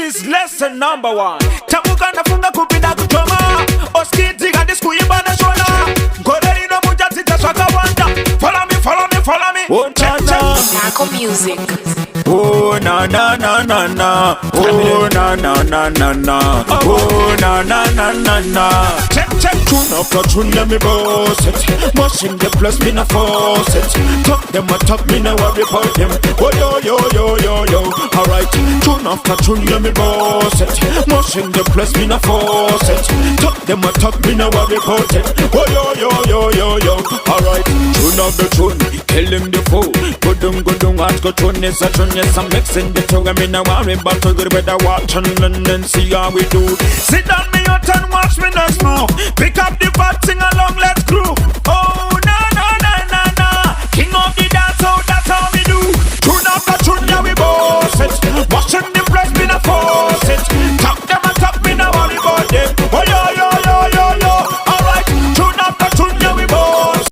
is lesson number one. Tamuka nafunga kupinda kuchoma. Oskiti gadi skuimba na shona. Goreli no muja tita swaka wanda. Follow me, follow me, follow me. Oh na na. Nako music. Oh na na na na na. Oh na na na na na. Oh na na na na na. Check check tune after tune let me boss it. Machine the plus me na force it. Talk them a talk me na worry about them. Oh yo yo yo yo yo. Alright, tune after tune let me boss it. Machine the plus me na force it. Talk them a talk me na worry about it. Oh yo yo yo yo yo. Alright, tune of the tune, kill him the fool. Gudung ask go tune is a tune. Yes, I'm mixing the two. I mean I worry about to good better watch and then see how we do. Sit down me out and watch me not smoke. Pick up the bad thing along, let's groove. Oh